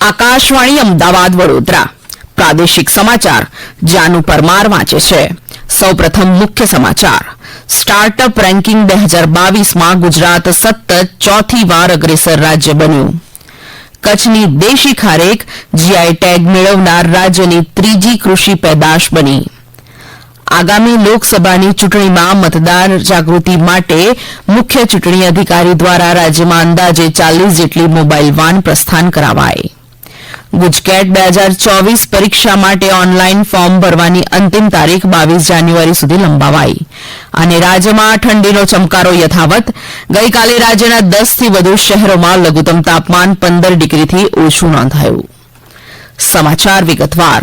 આકાશવાણી અમદાવાદ વડોદરા પ્રાદેશિક સમાચાર જાનુ પરમાર વાંચે છે. સૌપ્રથમ મુખ્ય સમાચાર. સ્ટાર્ટઅપ રેન્કિંગ 2022માં ગુજરાત સતત ચોથી વાર અગ્રેસર રાજ્ય બન્યું. કચ્છની દેશી ખારેક જીઆઈ ટેગ મેળવનાર રાજ્યની ત્રીજી કૃષિ પેદાશ બની. આગામી લોકસભાની ચૂંટણીમાં મતદાર જાગૃતિ માટે મુખ્ય ચૂંટણી અધિકારી દ્વારા રાજ્યમાં અંદાજે 40 જેટલી મોબાઇલ વાન પ્રસ્થાન કરાવાઈ. ગુજકેટ 2024 પરીક્ષા માટે ઓનલાઈન ફોર્મ ભરવાની અંતિમ તારીખ 22 જાન્યુઆરી સુધી લંબાવાઈ. અને રાજ્યમાં ઠંડીનો ચમકારો યથાવત. ગઈકાલે રાજ્યના 10થી વધુ શહેરોમાં લઘુત્તમ તાપમાન 15 ડિગ્રીથી ઓછું નોંધાયું. સમાચાર વિગતવાર.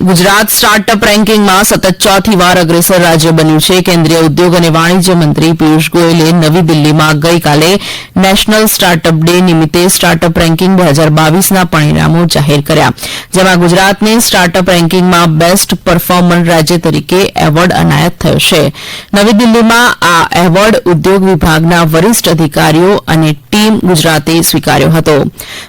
ગુજરાત સ્ટાર્ટઅપ રેન્કિંગમાં સતત ચોથી વાર અગ્રેસર રાજ્ય બન્યું છે. કેન્દ્રીય ઉદ્યોગ અને વાણિજ્ય મંત્રી પિયુષ ગોયલે નવી દિલ્હીમાં ગઈકાલે નેશનલ સ્ટાર્ટઅપ ડે નિમિત્તે સ્ટાર્ટઅપ રેન્કિંગ 2022ના પરિણામો જાહેર કર્યા, જેમાં ગુજરાતને સ્ટાર્ટઅપ રેન્કિંગમાં બેસ્ટ પરફોર્મર રાજ્ય તરીકે એવોર્ડ એનાયત થયો છે. નવી દિલ્હીમાં આ એવોર્ડ ઉદ્યોગ વિભાગના વરિષ્ઠ અધિકારીઓ અને ટીમ ગુજરાતે સ્વીકાર્યો હતો.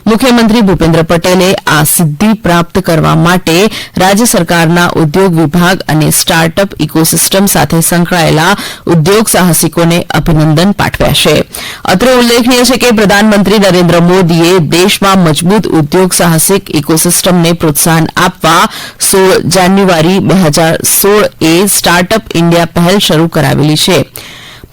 મુખ્યમંત્રી ભૂપેન્દ્ર પટેલે આ સિદ્ધિ પ્રાપ્ત કરવા માટે રાજ્ય સરકારના ઉદ્યોગ વિભાગ અને સ્ટાર્ટઅપ ઇકોસિસ્ટમ સાથે સંકળાયેલા ઉદ્યોગ સાહસિકોને અભિનંદન પાઠવ્યા છે. અત્રે ઉલ્લેખનીય છે કે પ્રધાનમંત્રી નરેન્દ્ર મોદીએ દેશમાં મજબૂત ઉદ્યોગ સાહસિક ઇકોસિસ્ટમને પ્રોત્સાહન આપવા 16 જાન્યુઆરી 2016 એ સ્ટાર્ટઅપ ઇન્ડિયા પહેલ શરૂ કરાવેલી છે.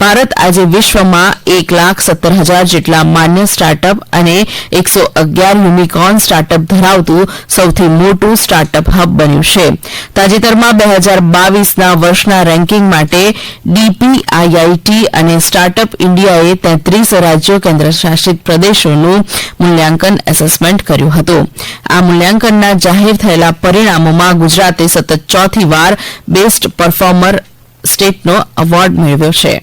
ભારત આજે વિશ્વમાં 1,17,000 જેટલા માન્ય સ્ટાર્ટઅપ અને 111 યુનિકોર્ન સ્ટાર્ટઅપ ધરાવતું સૌથી મોટું સ્ટાર્ટઅપ હબ બન્યું છે. તાજેતરમાં 2022ના વર્ષના રેન્કિંગ માટે ડીપીઆઈઆઈટી અને સ્ટાર્ટઅપ ઇન્ડિયાએ 33 રાજ્યો કેન્દ્રશાસિત પ્રદેશોનું મૂલ્યાંકન એસેસમેન્ટ કર્યું હતું. આ મૂલ્યાંકનના જાહેર થયેલા પરિણામોમાં ગુજરાતે સતત ચોથી વાર બેસ્ટ પરફોર્મર સ્ટેટનો એવોર્ડ મેળવ્યો છે.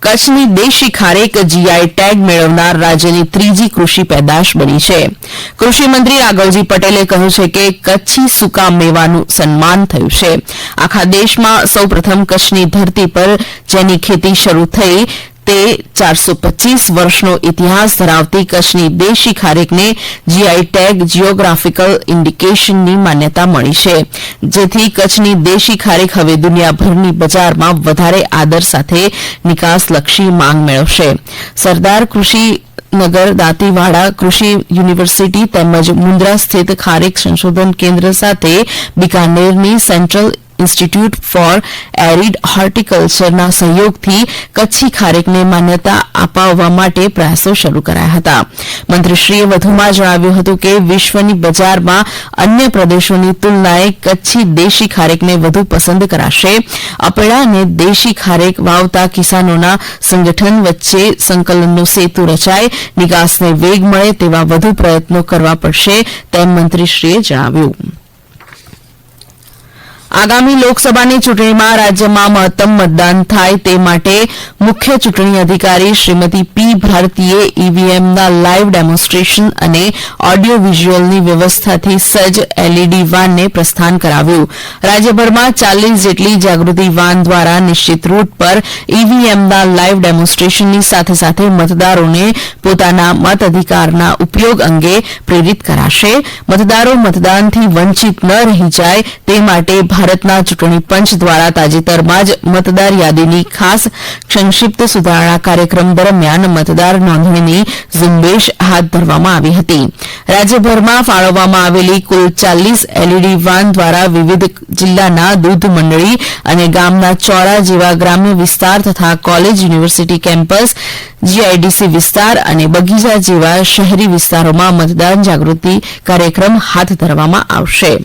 કચ્છની દેશી ખારેક જીઆઈ ટેગ મેળવનાર રાજ્યની ત્રીજી કૃષિ પેદાશ બની છે. કૃષિમંત્રી રાઘવજી પટેલે કહ્યું છે કે કચ્છી સૂકા મેવાનું સન્માન થયું છે. આખા દેશમાં સૌપ્રથમ કચ્છની ધરતી પર જેની ખેતી શરૂ થઈ તે 425 વર્ષનો ઇતિહાસ ધરાવતી કચ્છની દેશી ખારેકને જીઆઈ ટેગ જીઓગ્રાફિકલ ઇન્ડિકેશનની માન્યતા મળી છે, જેથી કચ્છની દેશી ખારેક હવે દુનિયાભરની બજારમાં વધારે આદર સાથે નિકાસલક્ષી માંગ મેળવશે. સરદાર કૃષિ નગર દાંતીવાડા કૃષિ યુનિવર્સિટી તેમજ મુન્દ્રા સ્થિત ખારેક સંશોધન કેન્દ્ર સાથે બિકાનેરની સેન્ટ્રલ ઇન્સ્ટિટ્યૂટ ફોર એરિડ હોર્ટિકલ્ચરના સહયોગથી કચ્છી ખારેકને માન્યતા અપાવવા માટે પ્રયાસો શરૂ કરાયા હતા. મંત્રીશ્રીએ વધુમાં જણાવ્યું હતું કે વિશ્વની બજારમાં અન્ય પ્રદેશોની તુલનાએ કચ્છી દેશી ખારેકને વધુ પસંદ કરાશે. અપેડા અને દેશી ખારેક વાવતા કિસાનોના સંગઠન વચ્ચે સંકલનનો સેતુ રચાય, નિકાસને વેગ મળે તેવા વધુ પ્રયત્નો કરવા પડશે તેમ મંત્રીશ્રીએ જણાવ્યું. આગામી લોકસભાની ચૂંટણીમાં રાજ્યમાં મહત્તમ મતદાન થાય તે માટે મુખ્ય ચૂંટણી અધિકારી શ્રીમતી પી ભારતીએ ઈવીએમના લાઇવ ડેમોન્સ્ટ્રેશન અને ઓડિયો વિઝ્યુઅલની વ્યવસ્થાથી સજ્જ એલઈડી વાનને પ્રસ્થાન કરાવ્યું. રાજ્યભરમાં 40 જેટલી જાગૃતિ વાન દ્વારા નિશ્ચિત રૂટ પર ઈવીએમના લાઇવ ડેમોન્સ્ટ્રેશનની સાથે સાથે મતદારોને પોતાના મતાધિકારના ઉપયોગ અંગે પ્રેરિત કરાશે. મતદારો મતદાનથી વંચિત ન રહી જાય તે માટે ભારતના ચૂંટણી પંચ દ્વારા તાજેતરમાં જ મતદાર યાદીની ખાસ સંક્ષિપ્ત સુધારણા કાર્યક્રમ દરમિયાન મતદાર નોંધણીની ઝુંબેશ હાથ ધરવામાં આવી હતી. રાજ્યભરમાં ફાળવવામાં આવેલી કુલ 40 એલઈડી વાન દ્વારા વિવિધ જિલ્લાના દૂધ મંડળી અને ગામના ચોરા જેવા ગ્રામ્ય વિસ્તાર તથા કોલેજ યુનિવર્સિટી કેમ્પસ, જીઆઈડીસી વિસ્તાર અને બગીચા જેવા શહેરી વિસ્તારોમાં મતદાન જાગૃતિ કાર્યક્રમ હાથ ધરવામાં આવશે.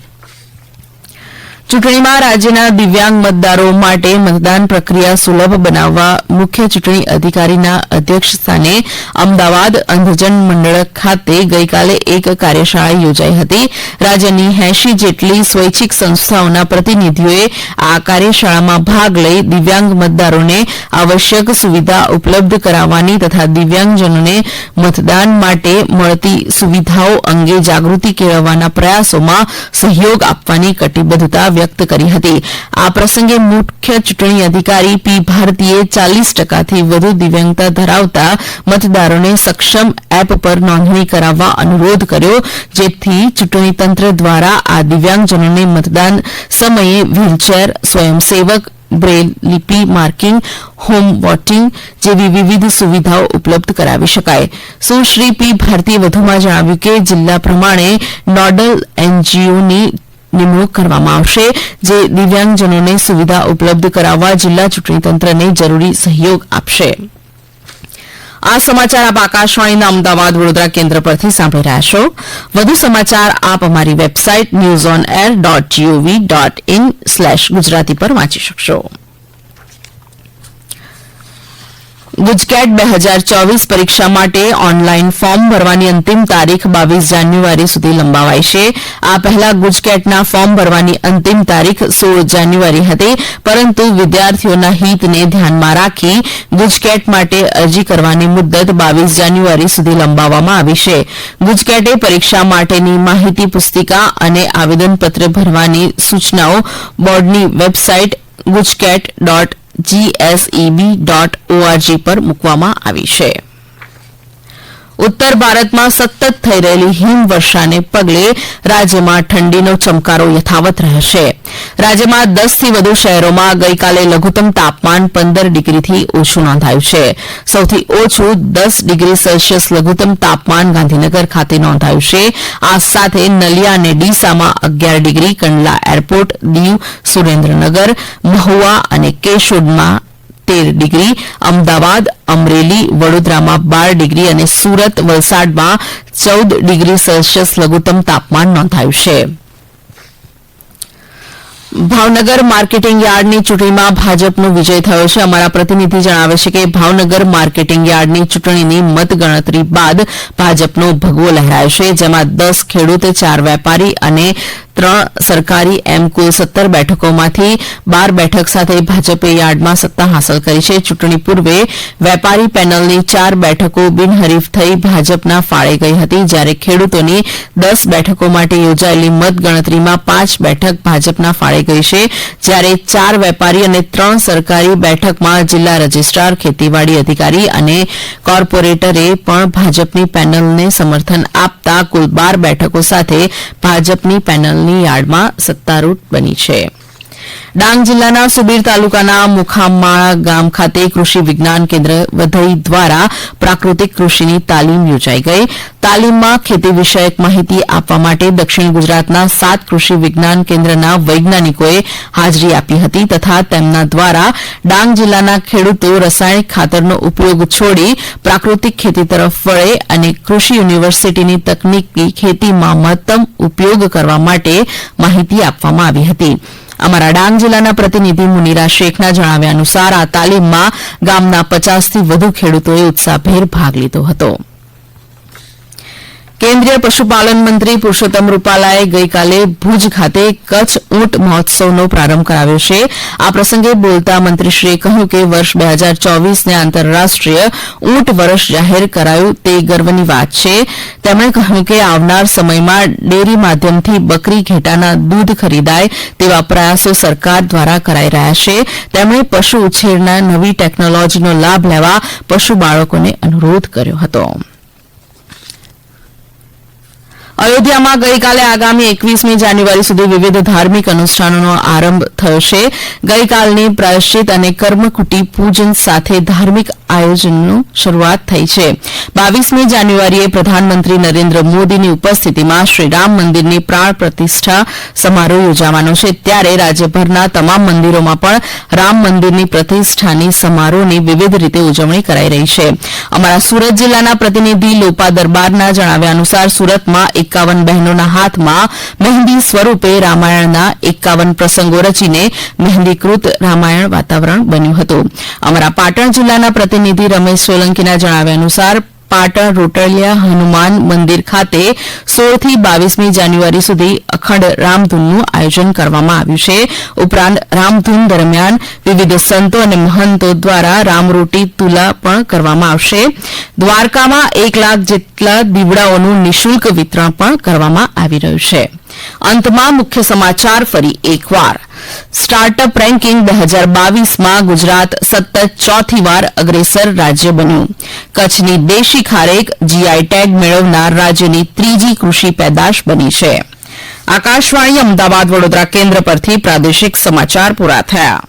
ચૂંટણીમાં રાજ્યના દિવ્યાંગ મતદારો માટે મતદાન પ્રક્રિયા સુલભ બનાવવા મુખ્ય ચૂંટણી અધિકારીના અધ્યક્ષસ્થાને અમદાવાદ અંધજન મંડળ ખાતે ગઈકાલે એક કાર્યશાળા યોજાઈ હતી. રાજ્યની 80 જેટલી સ્વૈચ્છિક સંસ્થાઓના પ્રતિનિધિઓએ આ કાર્યશાળામાં ભાગ લઈ દિવ્યાંગ મતદારોને આવશ્યક સુવિધા ઉપલબ્ધ કરાવવાની તથા દિવ્યાંગજનોને મતદાન માટે મળતી સુવિધાઓ અંગે જાગૃતિ કેળવવાના પ્રયાસોમાં સહયોગ આપવાની કટિબદ્ધતા વ્યક્ત કરી હતી. આ પ્રસંગે મુખ્ય ચૂંટણી અધિકારી પી ભારતીએ 40%થી વધુ દિવ્યાંગતા ધરાવતા મતદારોને સક્ષમ એપ પર નોંધણી કરાવવા અનુરોધ કર્યો, જેથી ચૂંટણી તંત્ર દ્વારા આ દિવ્યાંગજનોને મતદાન સમયે વ્હીલચેર, સ્વયંસેવક, બ્રેલ લિપિ માર્કિંગ, હોમ વોટિંગ જેવી વિવિધ સુવિધાઓ ઉપલબ્ધ કરાવી શકાય. સુશ્રી પી ભારતીએ વધુમાં જણાવ્યું કે જિલ્લા પ્રમાણે નોડલ એનજીઓની નિમણૂક કરવામાં આવશે, જે દિવ્યાંગજનોને સુવિધા ઉપલબ્ધ કરાવવા જિલ્લા ચૂંટણી તંત્રને જરૂરી સહયોગ આપશે. આ સમાચાર આપ આકાશવાણીના અમદાવાદ વડોદરા કેન્દ્ર પરથી સાંભળી રહ્યા છો. વધુ સમાચાર આપ અમારી વેબસાઇટ newsonair.gov.in/ગુજરાતી પર વાંચી શકશો. ગુજકેટ 2024 પરીક્ષા માટે ઓનલાઈન ફોર્મ ભરવાની અંતિમ તારીખ 22 જાન્યુઆરી સુધી લંબાવાઈ છે. આ પહેલા ગુજકેટના ફોર્મ ભરવાની અંતિમ તારીખ 16 જાન્યુઆરી હતી, પરંતુ વિદ્યાર્થીઓના હિતને ધ્યાનમાં રાખી ગુજકેટ માટે અરજી કરવાની મુદત 22 જાન્યુઆરી સુધી લંબાવવામાં આવી છે. ગુજકેટે પરીક્ષા માટેની માહિતી પુસ્તિકા અને આવેદનપત્ર ભરવાની સૂચનાઓ બોર્ડની વેબસાઇટ gusket.gseb.org પર મૂકવામાં આવી છે. ઉત્તર ભારતમાં સતત થઈ રહેલી હિમવર્ષાને પગલે રાજ્યમાં ઠંડીનો ચમકારો યથાવત રહેશે. રાજ્યમાં 10થી વધુ શહેરોમાં ગઈકાલે લઘુત્તમ તાપમાન 15 ડિગ્રીથી ઓછું નોંધાયું છે. સૌથી ઓછું 10 ડિગ્રી સેલ્સિયસ લઘુત્તમ તાપમાન ગાંધીનગર ખાતે નોંધાયું છે. આ સાથે નલિયા અને ડીસામાં 11 ડિગ્રી, કંડલા એરપોર્ટ, દીવ, સુરેન્દ્રનગર, મહુવા અને કેશોદમાં 13 ડિગ્રી, અમદાવાદ, અમરેલી, વડોદરામાં 12 ડિગ્રી અને સુરત, વલસાડમાં 14 ડિગ્રી સેલ્સિયસ લઘુત્તમ તાપમાન નોંધાયું છે. ભાવનગર માર્કેટિંગ યાર્ડની ચૂંટણીમાં ભાજપનો વિજય થયો છે. અમારા પ્રતિનિધિ જણાવે છે કે ભાવનગર માર્કેટિંગ યાર્ડની ચૂંટણીની મતગણતરી બાદ ભાજપનો ભગવો લહેરાયો છે, જેમાં 10 ખેડૂત, 4 વેપારી અને 3 સરકારી એમ કુલ 17 બેઠકોમાંથી 12 બેઠક સાથે ભાજપે યાર્ડમાં સત્તા હાંસલ કરી છે. ચૂંટણી પૂર્વે વેપારી પેનલની 4 બેઠકો બિનહરીફ થઈ ભાજપના ફાળે ગઈ હતી, જ્યારે ખેડૂતોની 10 બેઠકો માટે યોજાયેલી મતગણતરીમાં 5 બેઠક ભાજપના ફાળે ગઈ છે, જ્યારે 4 વેપારી અને 3 સરકારી બેઠકમાં જિલ્લા રજિસ્ટ્રાર, ખેતીવાડી અધિકારી અને કોર્પોરેટરે પણ ભાજપની પેનલને સમર્થન આપતા કુલ 12 બેઠકો સાથે ભાજપની પેનલ યાર્ડમાં સત્તારૂઢ બની છે. ડાંગ જિલ્લાના સુબીર તાલુકાના મુખામાળા ગામ ખાતે કૃષિ વિજ્ઞાન કેન્દ્ર વધઈ દ્વારા પ્રાકૃતિક કૃષિની તાલીમ યોજાઈ ગઈ. તાલીમમાં ખેતી વિષયક માહિતી આપવા માટે દક્ષિણ ગુજરાતના 7 કૃષિ વિજ્ઞાન કેન્દ્રના વૈજ્ઞાનિકોએ હાજરી આપી હતી તથા તેમના દ્વારા ડાંગ જિલ્લાના ખેડૂતો રાસાયણિક ખાતરનો ઉપયોગ છોડી પ્રાકૃતિક ખેતી તરફ વળે અને કૃષિ યુનિવર્સિટીની તકનીકી ખેતીમાં મહત્તમ ઉપયોગ કરવા માટે માહિતી આપવામાં આવી હતી. અમારા ડાંગ જિલ્લાના પ્રતિનિધિ મુનીરા શેખના જણાવ્યા અનુસાર આ તાલીમમાં ગામના 50થી વધુ ખેડૂતોએ ઉત્સાહભેર ભાગ લીધો હતો. કેન્દ્રીય પશુપાલન મંત્રી પુરુષોત્તમ રૂપાલાએ ગઈકાલે ભુજ ખાતે કચ્છ ઊંટ મહોત્સવનો પ્રારંભ કરાવ્યો છે. આ પ્રસંગે બોલતા મંત્રીશ્રીએ કહ્યું કે વર્ષ 2024ને આંતરરાષ્ટ્રીય ઊંટ વર્ષ જાહેર કરાયું તે ગર્વની વાત છે. તેમણે કહ્યું કે આવનાર સમયમાં ડેરી માધ્યમથી બકરી ઘેટાના દૂધ ખરીદાય તેવા પ્રયાસો સરકાર દ્વારા કરાઈ રહ્યા છે. તેમણે પશુ ઉછેરના નવી ટેકનોલોજીનો લાભ લેવા પશુ બાળકોને અનુરોધ કર્યો હતો. અયોધ્યામાં ગઈકાલે આગામી 21મી જાન્યુઆરી સુધી વિવિધ ધાર્મિક અનુષ્ઠાનોનો આરંભ થયો છે. ગઈકાલની પ્રાયશ્ચિત અને કર્મકુટી પૂજન સાથે ધાર્મિક આયોજનની શરૂઆત થઈ છે. 22મી જાન્યુઆરીએ પ્રધાનમંત્રી નરેન્દ્ર મોદીની ઉપસ્થિતિમાં શ્રીરામ મંદિરની પ્રાણ પ્રતિષ્ઠા સમારોહ યોજાવાનો છે, ત્યારે રાજ્યભરના તમામ મંદિરોમાં પણ રામ મંદિરની પ્રતિષ્ઠાની સમારોહની વિવિધ રીતે ઉજવણી કરાઈ રહી છે. અમારા સુરત જિલ્લાના પ્રતિનિધિ લોપા દરબારના જણાવ્યા અનુસાર સુરતમાં 51 બહેનોના હાથમાં મહેંદી સ્વરૂપે રામાયણના 51 પ્રસંગો રચીને મહેંદીકૃત રામાયણ વાતાવરણ બન્યું હતું. અમારા પાટણ જિલ્લાના પ્રતિનિધિ રમેશ સોલંકીના જણાવ્યા અનુસાર પાટણ રોટલિયા હનુમાન મંદિર ખાતે 16 થી 22મી જાન્યુઆરી સુધી અખંડ રામધૂનનું આયોજન કરવામાં આવ્યું છે. ઉપરાંત રામધૂન દરમિયાન વિવિધ સંતો અને મહંતો દ્વારા રામરોટી તુલા પણ કરવામાં આવશે. દ્વારકામાં 1 લાખ જેટલા દીવડાઓનું નિઃશુલ્ક વિતરણ પણ કરવામાં આવી રહ્યું છે. અંતમાં મુખ્ય સમાચાર ફરી એકવાર. સ્ટાર્ટઅપ રેન્કિંગ 2022માં ગુજરાત સતત ચોથી વાર અગ્રેસર રાજ્ય બન્યું. કચ્છની દેશી ખારેક જીઆઈ ટેગ મેળવનાર રાજ્યની ત્રીજી કૃષિ પેદાશ બની છે. આકાશવાણી અમદાવાદ વડોદરા કેન્દ્ર પરથી પ્રાદેશિક સમાચાર પૂરા થયા.